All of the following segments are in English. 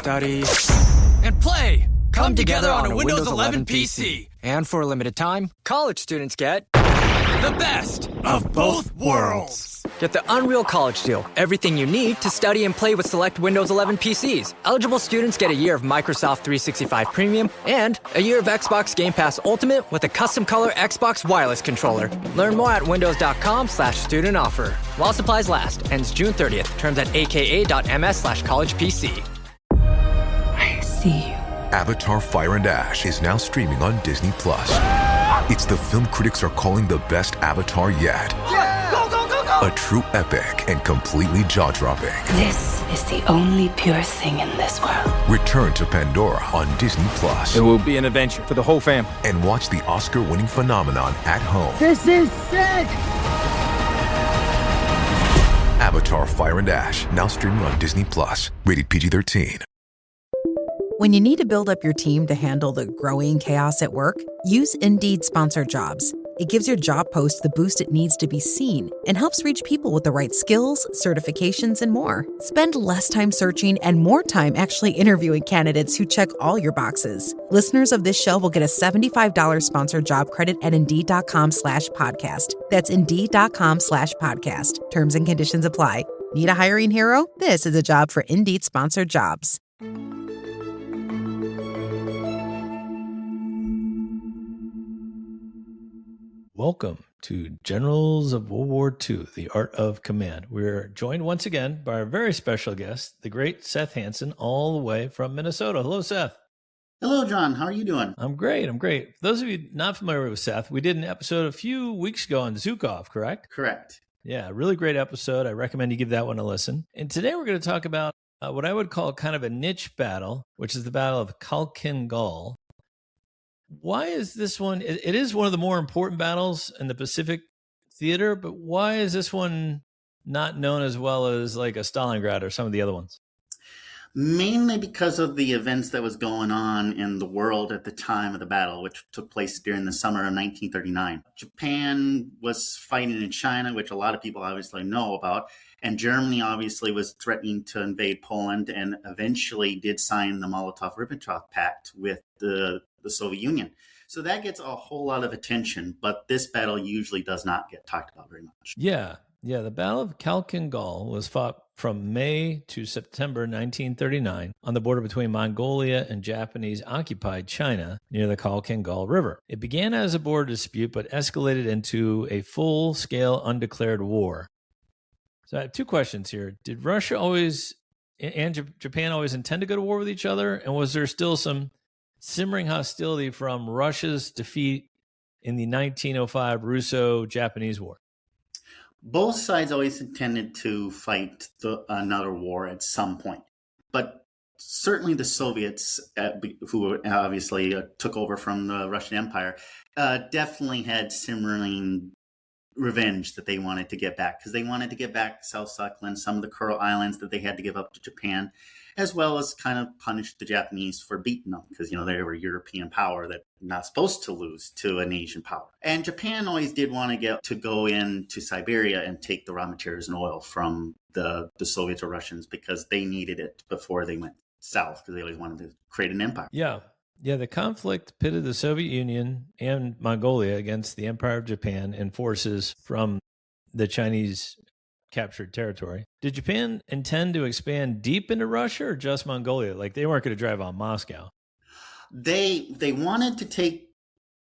study, and play come together on a Windows 11 PC. And for a limited time, college students get The best of both worlds. Get the Unreal College Deal. Everything you need to study and play with select Windows 11 PCs. Eligible students get a year of Microsoft 365 Premium and a year of Xbox Game Pass Ultimate with a custom color Xbox wireless controller. Learn more at windows.com/student offer. While supplies last. Ends June 30th. Terms at aka.ms/collegepc. I see you. Avatar: Fire and Ash is now streaming on Disney+. It's the film critics are calling the best Avatar yet. Go, go, go, go! A true epic and completely jaw-dropping. This is the only pure thing in this world. Return to Pandora on Disney+. It will be an adventure for the whole fam. And watch the Oscar-winning phenomenon at home. This is sick! Avatar: Fire and Ash, now streaming on Disney+. Rated PG-13. When you need to build up your team to handle the growing chaos at work, use Indeed Sponsored Jobs. It gives your job post the boost it needs to be seen and helps reach people with the right skills, certifications, and more. Spend less time searching and more time actually interviewing candidates who check all your boxes. Listeners of this show will get a $75 sponsored job credit at Indeed.com/podcast. That's Indeed.com/podcast. Terms and conditions apply. Need a hiring hero? This is a job for Indeed Sponsored Jobs. Welcome to Generals of World War II, The Art of Command. We're joined once again by our very special guest, the great Seth Hanson, all the way from Minnesota. Hello, Seth. Hello, John. How are you doing? I'm great. For those of you not familiar with Seth, we did an episode a few weeks ago on Zhukov, correct? Correct. Yeah, really great episode. I recommend you give that one a listen. And today we're going to talk about what I would call kind of a niche battle, which is the Battle of Khalkhin Gol. Why is this one? It is one of the more important battles in the Pacific theater, but why is this one not known as well as like a Stalingrad or some of the other ones? Mainly because of the events that was going on in the world at the time of the battle, which took place during the summer of 1939. Japan was fighting in China, which a lot of people obviously know about, and Germany obviously was threatening to invade Poland and eventually did sign the Molotov-Ribbentrop Pact with the Soviet Union. So that gets a whole lot of attention, but this battle usually does not get talked about very much. Yeah. The Battle of Khalkhin Gol was fought from May to September 1939 on the border between Mongolia and Japanese-occupied China near the Khalkhin Gol River. It began as a border dispute, but escalated into a full-scale undeclared war. So I have two questions here. Did Russia always and Japan always intend to go to war with each other? And was there still some simmering hostility from Russia's defeat in the 1905 Russo-Japanese War? Both sides always intended to fight another war at some point. But certainly the Soviets, who obviously took over from the Russian Empire, definitely had simmering revenge that they wanted to get back, because they wanted to get back South Sakhalin, some of the Kuril Islands that they had to give up to Japan, as well as kind of punish the Japanese for beating them, because, they were a European power that not supposed to lose to an Asian power. And Japan always did want to go into Siberia and take the raw materials and oil from the Soviets or Russians, because they needed it before they went south, because they always wanted to create an empire. Yeah, the conflict pitted the Soviet Union and Mongolia against the Empire of Japan and forces from the Chinese captured territory. Did Japan intend to expand deep into Russia or just Mongolia? Like, they weren't going to drive on Moscow. They wanted to take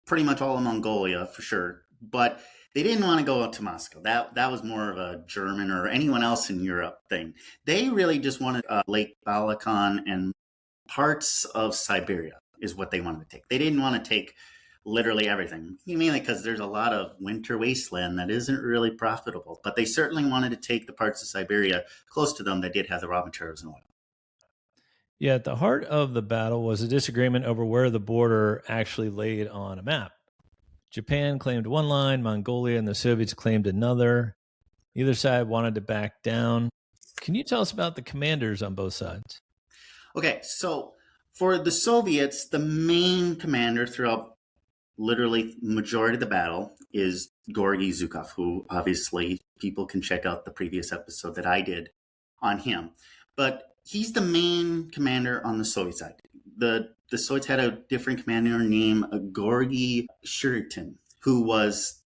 pretty much all of Mongolia for sure, but they didn't want to go up to Moscow. That was more of a German or anyone else in Europe thing. They really just wanted Lake Balakan and parts of Siberia is what they wanted to take. They didn't want to take literally everything, mainly because there's a lot of winter wasteland that isn't really profitable. But they certainly wanted to take the parts of Siberia close to them that did have the raw materials and oil. Yeah, at the heart of the battle was a disagreement over where the border actually laid on a map. Japan claimed one line, Mongolia and the Soviets claimed another. Either side wanted to back down. Can you tell us about the commanders on both sides? Okay, so for the Soviets, the main commander throughout literally majority of the battle is Georgy Zhukov, who obviously people can check out the previous episode that I did on him. But He's the main commander on the Soviet side. The Soviets had a different commander named Georgy Shuritin, who was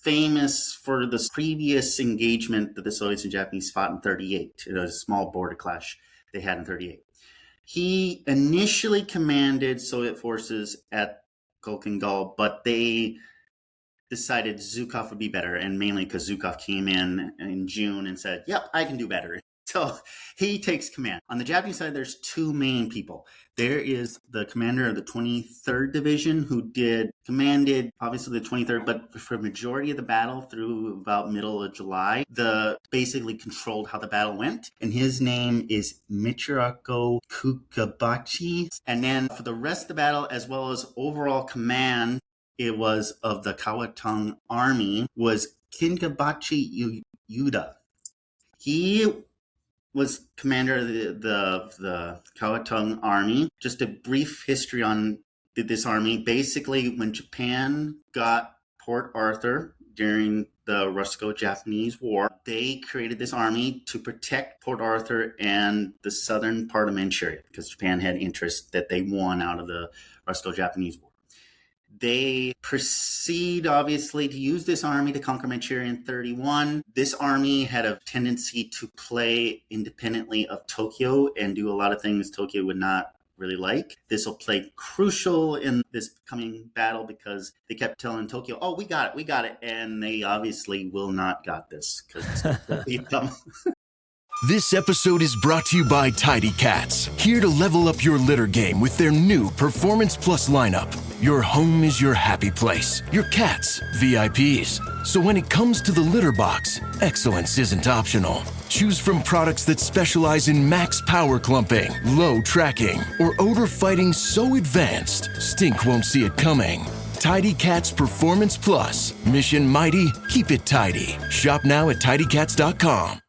famous for the previous engagement that the Soviets and Japanese fought in 1938. It was a small border clash they had in 1938. He initially commanded Soviet forces at Khalkhin Gol, but they decided Zhukov would be better, and mainly because Zhukov came in June and said, yep, I can do better. So he takes command. On the Japanese side, there's two main people. There is the commander of the 23rd Division who commanded, obviously, the 23rd, but for the majority of the battle through about middle of July, basically controlled how the battle went. And his name is Michirako Kukabachi. And then for the rest of the battle, as well as overall command, it was of the Kawatang Army, was Kinkabachi Yuda. He was commander of the Kawatang Army. Just a brief history on this army. Basically, when Japan got Port Arthur during the Russo-Japanese War, they created this army to protect Port Arthur and the southern part of Manchuria, because Japan had interest that they won out of the Russo-Japanese War. They proceed, obviously, to use this army to conquer Manchuria in 1931. This army had a tendency to play independently of Tokyo and do a lot of things Tokyo would not really like. This will play crucial in this coming battle because they kept telling Tokyo, oh, we got it. And they obviously will not got this because beat them. This episode is brought to you by Tidy Cats, here to level up your litter game with their new Performance Plus lineup. Your home is your happy place, your cats, VIPs. So when it comes to the litter box, excellence isn't optional. Choose from products that specialize in max power clumping, low tracking, or odor fighting so advanced, stink won't see it coming. Tidy Cats Performance Plus. Mission mighty, keep it tidy. Shop now at tidycats.com.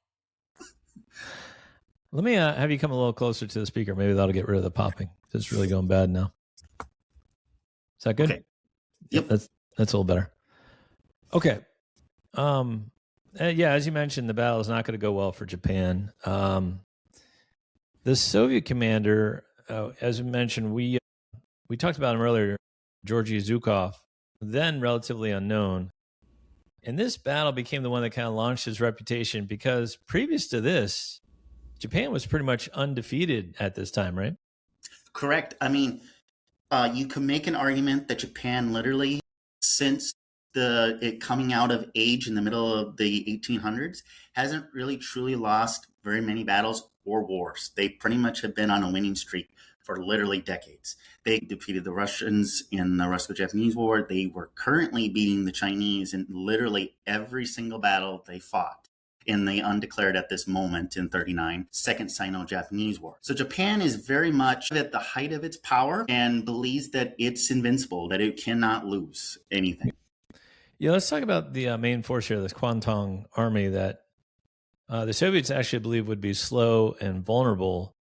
Let me have you come a little closer to the speaker. Maybe that'll get rid of the popping. It's really going bad now. Is that good? Okay. Yep. That's a little better. Okay. Yeah, as you mentioned, the battle is not going to go well for Japan. The Soviet commander, as we mentioned, we talked about him earlier, Georgy Zhukov, then relatively unknown. And this battle became the one that kind of launched his reputation because previous to this, Japan was pretty much undefeated at this time, right? Correct. I mean, you can make an argument that Japan literally, since it coming out of age in the middle of the 1800s, hasn't really truly lost very many battles or wars. They pretty much have been on a winning streak for literally decades. They defeated the Russians in the Russo-Japanese War. They were currently beating the Chinese in literally every single battle they fought in the undeclared at this moment in 1939 Second Sino-Japanese War. So Japan is very much at the height of its power and believes that it's invincible, that it cannot lose anything. Yeah, let's talk about the main force here, this Kwantung army that the Soviets actually believe would be slow and vulnerable.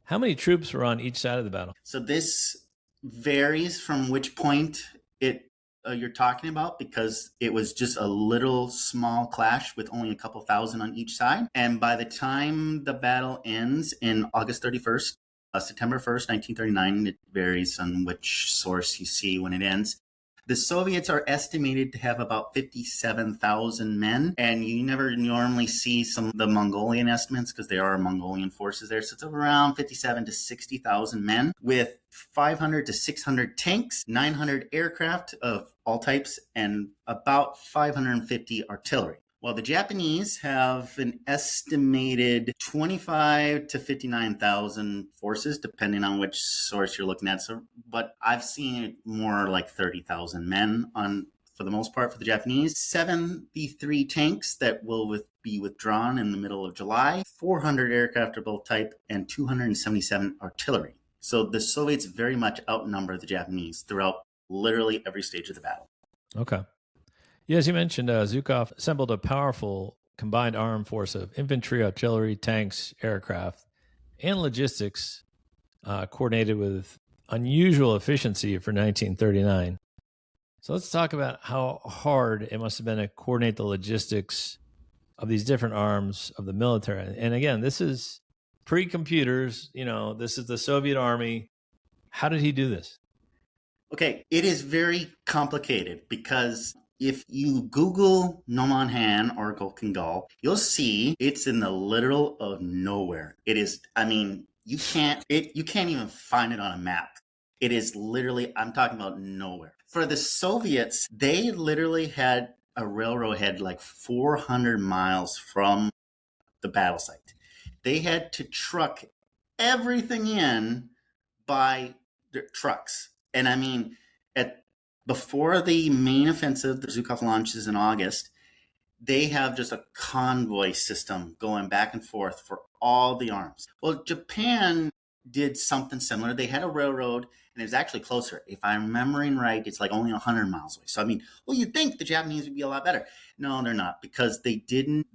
How many troops were on each side of the battle? So this varies from which point you're talking about, because it was just a little small clash with only a couple thousand on each side. And by the time the battle ends in August 31st, September 1st, 1939, it varies on which source you see when it ends. The Soviets are estimated to have about 57,000 men, and you never normally see some of the Mongolian estimates because there are Mongolian forces there. So it's around 57 to 60,000 men with 500 to 600 tanks, 900 aircraft of all types, and about 550 artillery. While the Japanese have an estimated 25 to 59,000 forces, depending on which source you're looking at. So, but I've seen it more like 30,000 men for the most part for the Japanese. 73 tanks that will be withdrawn in the middle of July, 400 aircraft of both type, and 277 artillery. So the Soviets very much outnumber the Japanese throughout literally every stage of the battle. Okay. Yeah, as you mentioned, Zhukov assembled a powerful combined armed force of infantry, artillery, tanks, aircraft, and logistics, coordinated with unusual efficiency for 1939. So let's talk about how hard it must have been to coordinate the logistics of these different arms of the military. And again, this is pre-computers, this is the Soviet army. How did he do this? Okay, it is very complicated because if you Google Nomonhan or Khalkhin Gol, you'll see it's in the literal of nowhere. It is, you can't even find it on a map. It is literally, I'm talking about nowhere. For the Soviets, they literally had a railroad head like 400 miles from the battle site. They had to truck everything in by trucks. And before the main offensive, the Zhukov launches in August, they have just a convoy system going back and forth for all the arms. Well, Japan did something similar. They had a railroad, and it was actually closer. If I'm remembering right, it's like only 100 miles away. So, you'd think the Japanese would be a lot better. No, they're not, because they didn't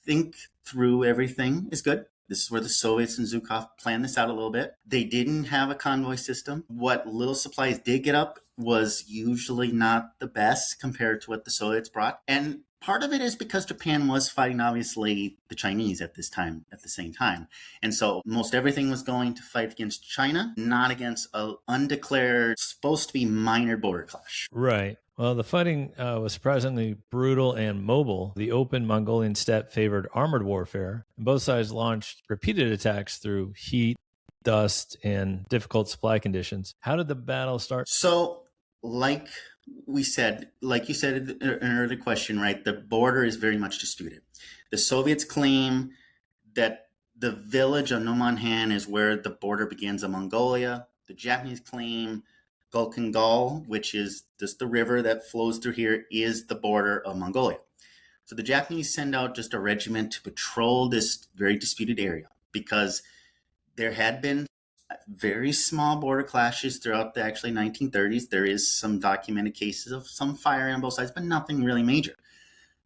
think through everything is good. This is where the Soviets and Zhukov planned this out a little bit. They didn't have a convoy system. What little supplies did get up was usually not the best compared to what the Soviets brought. And part of it is because Japan was fighting, obviously, the Chinese at the same time. And so most everything was going to fight against China, not against an undeclared, supposed to be minor border clash. Right. Well, the fighting was surprisingly brutal and mobile. The open Mongolian steppe favored armored warfare, and both sides launched repeated attacks through heat, dust, and difficult supply conditions. How did the battle start? So, like you said in an earlier question, right, the border is very much disputed. The Soviets claim that the village of Nomonhan is where the border begins of Mongolia. The Japanese claim Khalkhin Gol, which is just the river that flows through here, is the border of Mongolia. So the Japanese send out just a regiment to patrol this very disputed area because there had been very small border clashes throughout the 1930s. There is some documented cases of some firing on both sides, but nothing really major.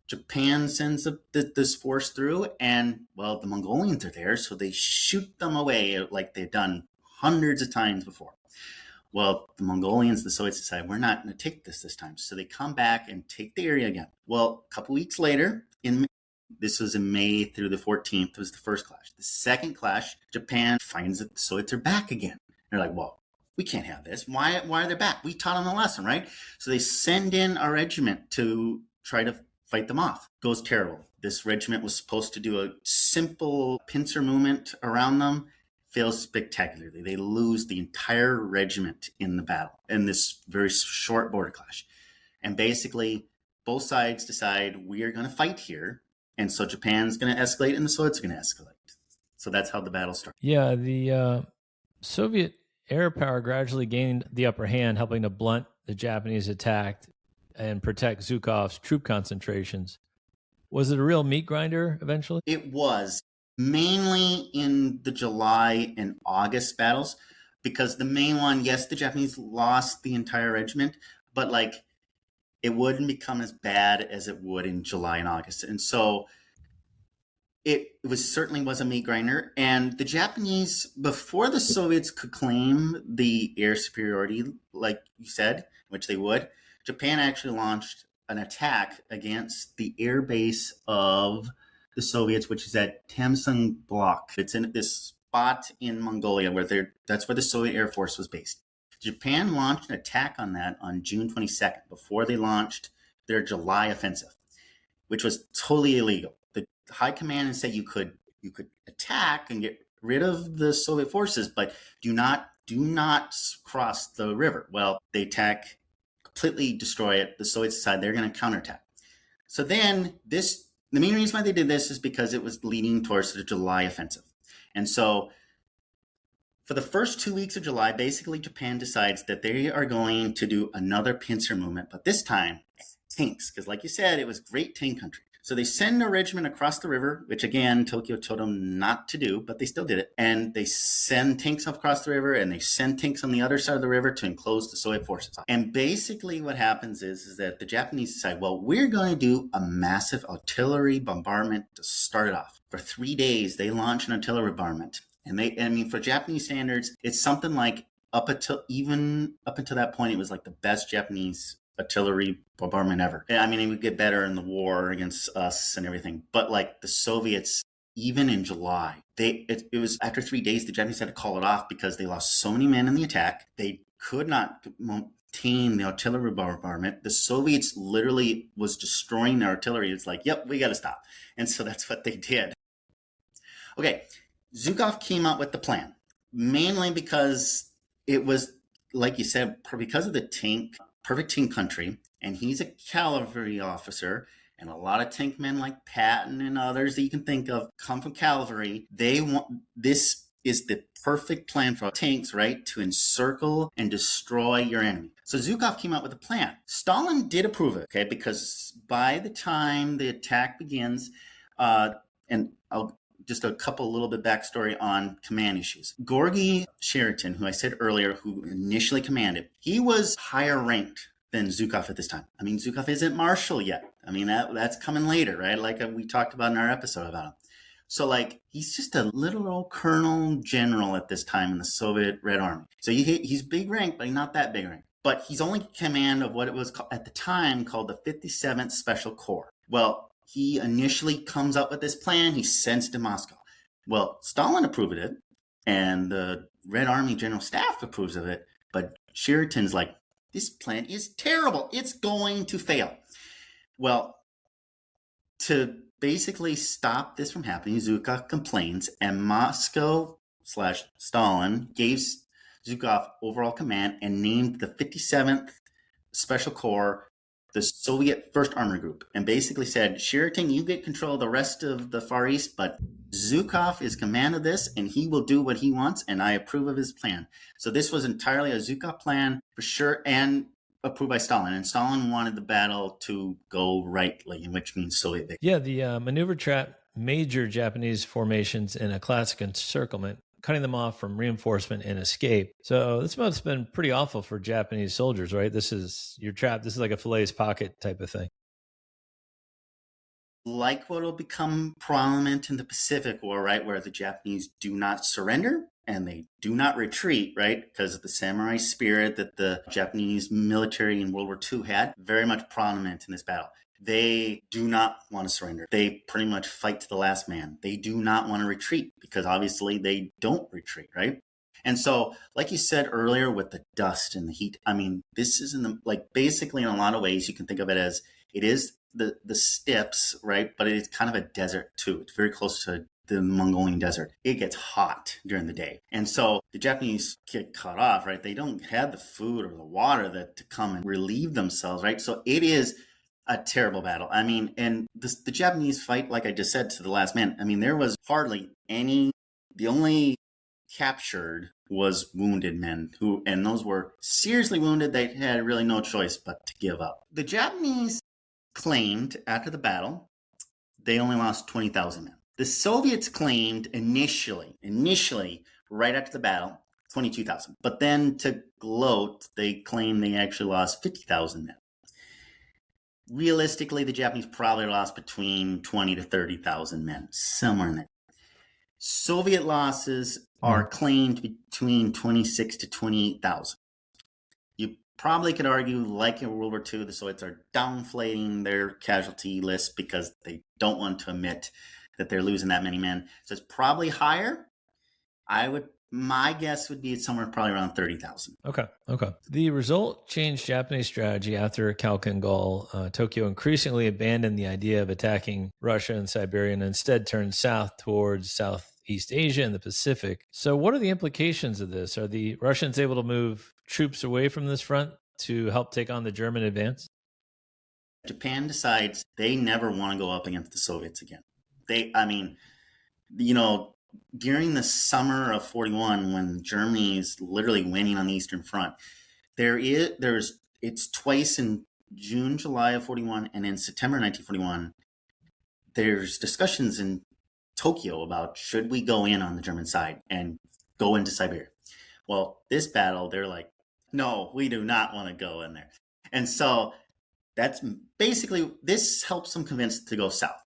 Japan sends this force through, and, well, the Mongolians are there, so they shoot them away like they've done hundreds of times before. Well, the Mongolians, the Soviets decide, we're not going to take this time. So they come back and take the area again. Well, a couple weeks later, this was in May through the 14th, was the first clash. The second clash, Japan finds that the Soviets are back again. They're like, well, we can't have this. Why are they back? We taught them the lesson, right? So they send in a regiment to try to fight them off. Goes terrible. This regiment was supposed to do a simple pincer movement around them. Fails spectacularly. They lose the entire regiment in the battle in this very short border clash. And basically, both sides decide we are going to fight here. And so Japan's going to escalate and the Soviets are going to escalate. So that's how the battle started. Yeah, the Soviet air power gradually gained the upper hand, helping to blunt the Japanese attack and protect Zhukov's troop concentrations. Was it a real meat grinder eventually? It was. Mainly in the July and August battles, because the main one, yes, the Japanese lost the entire regiment, but it wouldn't become as bad as it would in July and August. And so it certainly was a meat grinder. And the Japanese, before the Soviets could claim the air superiority, like you said, which they would, Japan actually launched an attack against the air base of the Soviets, which is at Tamsun Block. It's in this spot in Mongolia that's where the Soviet Air Force was based. Japan launched an attack on that on June 22nd, before they launched their July offensive, which was totally illegal. The high command said you could attack and get rid of the Soviet forces, but do not cross the river. Well, they attack, completely destroy it. The Soviets decide they're going to counterattack. So then the main reason why they did this is because it was leading towards the July offensive. And so for the first 2 weeks of July, basically Japan decides that they are going to do another pincer movement, but this time tanks, because like you said, it was great tank country. So they send a regiment across the river, which again, Tokyo told them not to do, but they still did it. And they send tanks across the river, and they send tanks on the other side of the river to enclose the Soviet forces. And basically what happens is that the Japanese decide, well, we're going to do a massive artillery bombardment to start it off. For 3 days, they launch an artillery bombardment. And for Japanese standards, it's something like up until that point, it was like the best Japanese artillery bombardment ever. It would get better in the war against us and everything. But the Soviets even in July. It was after 3 days, the Japanese had to call it off because they lost so many men in the attack. They could not maintain the artillery bombardment. The Soviets literally was destroying their artillery. It's like, yep, we got to stop. And so that's what they did. Okay, Zhukov came up with the plan, mainly because it was, like you said, because of the perfect tank country, and he's a cavalry officer, and a lot of tank men like Patton and others that you can think of come from cavalry. This is the perfect plan for tanks, right? To encircle and destroy your enemy. So Zhukov came up with a plan. Stalin did approve it, okay? Because by the time the attack begins, and I'll just a couple little bit backstory on command issues. Georgy Sheridan, who I said earlier, who initially commanded, he was higher ranked than Zhukov at this time. I mean, Zhukov isn't marshal yet. I mean, that's coming later, right? Like we talked about in our episode about him. So like, he's just a little old colonel general at this time in the Soviet Red Army. So he's big rank, but he's not that big rank. But he's only command of what it was at the time called the 57th Special Corps. Well, he initially comes up with this plan. He sends it to Moscow. Well, Stalin approved it, and the Red Army General Staff approves of it. But Sheridan's like, this plan is terrible. It's going to fail. Well, to basically stop this from happening, Zhukov complains, and Moscow/Stalin gave Zhukov overall command and named the 57th Special Corps the Soviet First Armored Group, and basically said, Sheridan, you get control of the rest of the Far East, but Zhukov is command of this, and he will do what he wants, and I approve of his plan. So this was entirely a Zhukov plan for sure, and approved by Stalin. And Stalin wanted the battle to go rightly, which means Soviet victory. Yeah, the maneuver trapped major Japanese formations in a classic encirclement, cutting them off from reinforcement and escape. So this must have been pretty awful for Japanese soldiers, right? You're trapped. This is like a Falaise pocket type of thing. Like what will become prominent in the Pacific War, right? Where the Japanese do not surrender and they do not retreat, right? Because of the samurai spirit that the Japanese military in World War II had, very much prominent in this battle. They do not want to surrender. They pretty much fight to the last man. They do not want to retreat because obviously they don't retreat, right? And so, like you said earlier with the dust and the heat, I mean, this is basically in a lot of ways you can think of it as it is the steppes, right? But it's kind of a desert too. It's very close to the Mongolian desert. It gets hot during the day. And so the Japanese get cut off, right? They don't have the food or the water to come and relieve themselves, right? So it is a terrible battle. I mean, and the Japanese fight, like I just said, to the last man. I mean, there was hardly any, the only captured was wounded men and those were seriously wounded. They had really no choice but to give up. The Japanese claimed after the battle, they only lost 20,000 men. The Soviets claimed initially, right after the battle, 22,000. But then to gloat, they claimed they actually lost 50,000 men. Realistically, the Japanese probably lost between 20 to 30,000 men, somewhere in there. Soviet losses are claimed between 26 to 28,000. You probably could argue, like in World War II, the Soviets are downflating their casualty list because they don't want to admit that they're losing that many men. So it's probably higher. My guess would be it's somewhere probably around 30,000. Okay. The result changed Japanese strategy after Khalkhin Gol. Tokyo increasingly abandoned the idea of attacking Russia and Siberia and instead turned south towards Southeast Asia and the Pacific. So what are the implications of this? Are the Russians able to move troops away from this front to help take on the German advance? Japan decides they never want to go up against the Soviets again. During the summer of 41, when Germany is literally winning on the Eastern Front, it's twice in June, July of 41, and in September 1941, there's discussions in Tokyo about should we go in on the German side and go into Siberia. Well, this battle, they're like, no, we do not want to go in there. And so that's basically, this helps them convince to go south.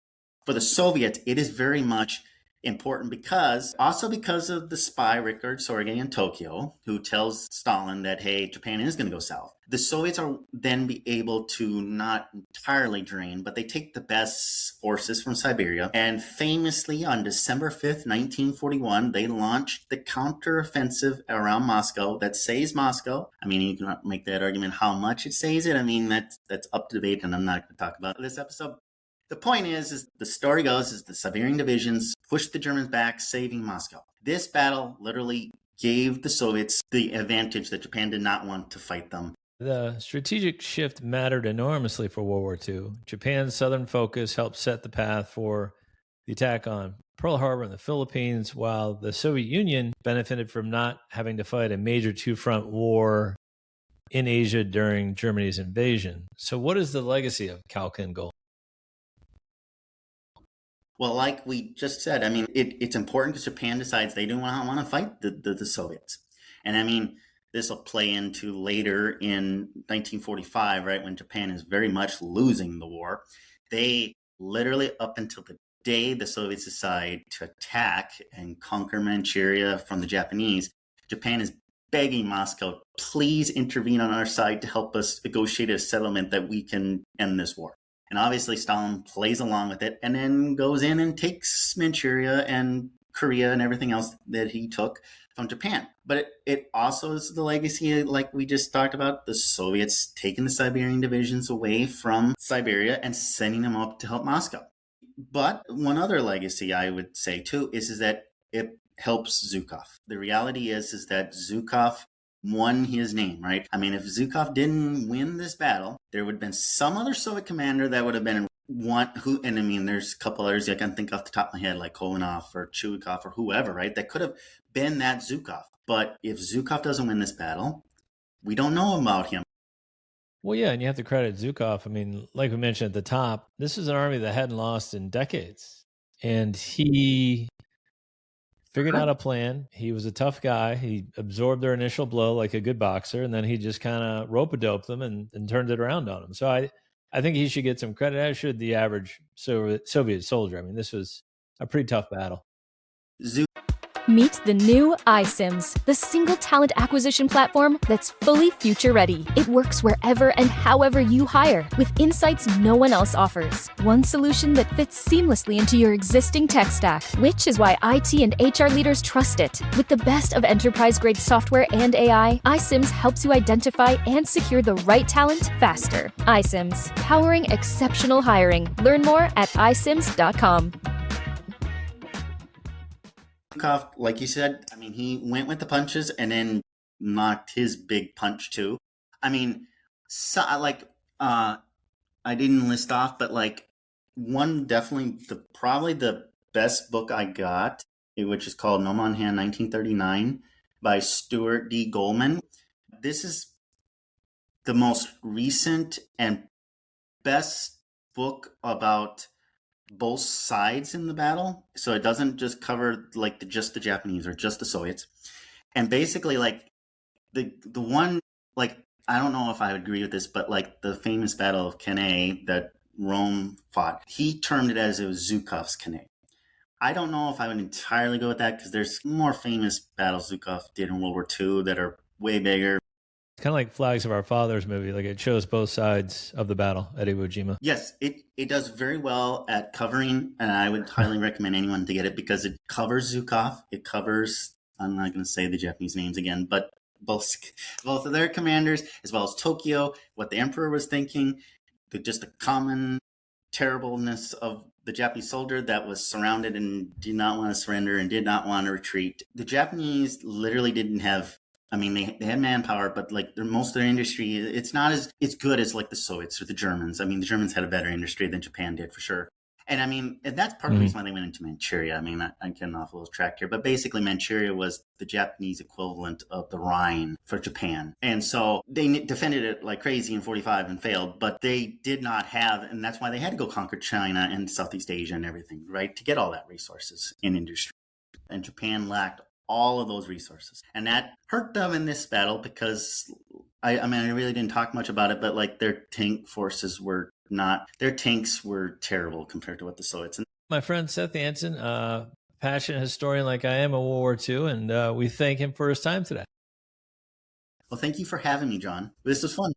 For the Soviets, it is very much important because of the spy Richard Sorge in Tokyo, who tells Stalin that, hey, Japan is going to go south. The Soviets are then be able to not entirely drain, but they take the best forces from Siberia. And famously, on December 5th, 1941, they launched the counteroffensive around Moscow that saves Moscow. I mean, you can make that argument how much it saves it. I mean, that's up to debate, and I'm not going to talk about this episode. The point is the story goes, is the Siberian divisions pushed the Germans back, saving Moscow. This battle literally gave the Soviets the advantage that Japan did not want to fight them. The strategic shift mattered enormously for World War II. Japan's southern focus helped set the path for the attack on Pearl Harbor in the Philippines, while the Soviet Union benefited from not having to fight a major two-front war in Asia during Germany's invasion. So what is the legacy of Khalkhin Gol? Well, like we just said, I mean, it's important because Japan decides they do not want to fight the Soviets. And I mean, this will play into later in 1945, right, when Japan is very much losing the war. They literally, up until the day the Soviets decide to attack and conquer Manchuria from the Japanese, Japan is begging Moscow, please intervene on our side to help us negotiate a settlement that we can end this war. And obviously Stalin plays along with it and then goes in and takes Manchuria and Korea and everything else that he took from Japan. But it also is the legacy, like we just talked about, the Soviets taking the Siberian divisions away from Siberia and sending them up to help Moscow. But one other legacy I would say too is that it helps Zhukov. The reality is that Zhukov won his name, right? I mean, if Zhukov didn't win this battle, there would have been some other Soviet commander that would have been one who, and I mean, there's a couple others I can think off the top of my head, like Kolanov or Chuikov or whoever, right? That could have been that Zhukov. But if Zhukov doesn't win this battle, we don't know about him. Well, yeah, and you have to credit Zhukov. I mean, like we mentioned at the top, this is an army that hadn't lost in decades. And he figured out a plan. He was a tough guy. He absorbed their initial blow like a good boxer, and then he just kind of rope-a-doped them and turned it around on them. So I think he should get some credit, as should the average Soviet soldier. I mean, this was a pretty tough battle. Meet the new iSIMS, the single talent acquisition platform that's fully future-ready. It works wherever and however you hire, with insights no one else offers. One solution that fits seamlessly into your existing tech stack, which is why IT and HR leaders trust it. With the best of enterprise-grade software and AI, iSIMS helps you identify and secure the right talent faster. iSIMS, powering exceptional hiring. Learn more at isims.com. Zhukov, like you said, I mean, he went with the punches and then knocked his big punch too. I mean, I didn't list off, but like one definitely probably the best book I got, which is called Nomonhan 1939 by Stuart D. Goldman. This is the most recent and best book about both sides in the battle, so it doesn't just cover like just the Japanese or just the Soviets. And basically, like the one, like, I don't know if I would agree with this, but like the famous Battle of Cannae that Rome fought, he termed it as it was Zhukov's Cannae. I don't know if I would entirely go with that because there's more famous battles Zhukov did in World War II that are way bigger. Kind of like Flags of Our Fathers movie, like it shows both sides of the battle at Iwo Jima. Yes, it does very well at covering, and I would highly recommend anyone to get it because it covers Zhukov. It covers, I'm not going to say the Japanese names again, but both of their commanders, as well as Tokyo, what the emperor was thinking, just the common terribleness of the Japanese soldier that was surrounded and did not want to surrender and did not want to retreat. The Japanese literally didn't have, I mean, they had manpower, but like most of their industry, it's not as good as like the Soviets or the Germans. I mean, the Germans had a better industry than Japan did for sure. And I mean, and that's part of the reason why they went into Manchuria. I mean, I'm getting off a little track here, but basically Manchuria was the Japanese equivalent of the Rhine for Japan. And so they defended it like crazy in 45 and failed, but they did not have, and that's why they had to go conquer China and Southeast Asia and everything, right? To get all that resources in industry. And Japan lacked all of those resources. And that hurt them in this battle because, I really didn't talk much about it, but like their tank forces were not, their tanks were terrible compared to what the Soviets. My friend Seth Hanson passionate historian like I am of World War II, and we thank him for his time today. Well, thank you for having me, John. This was fun.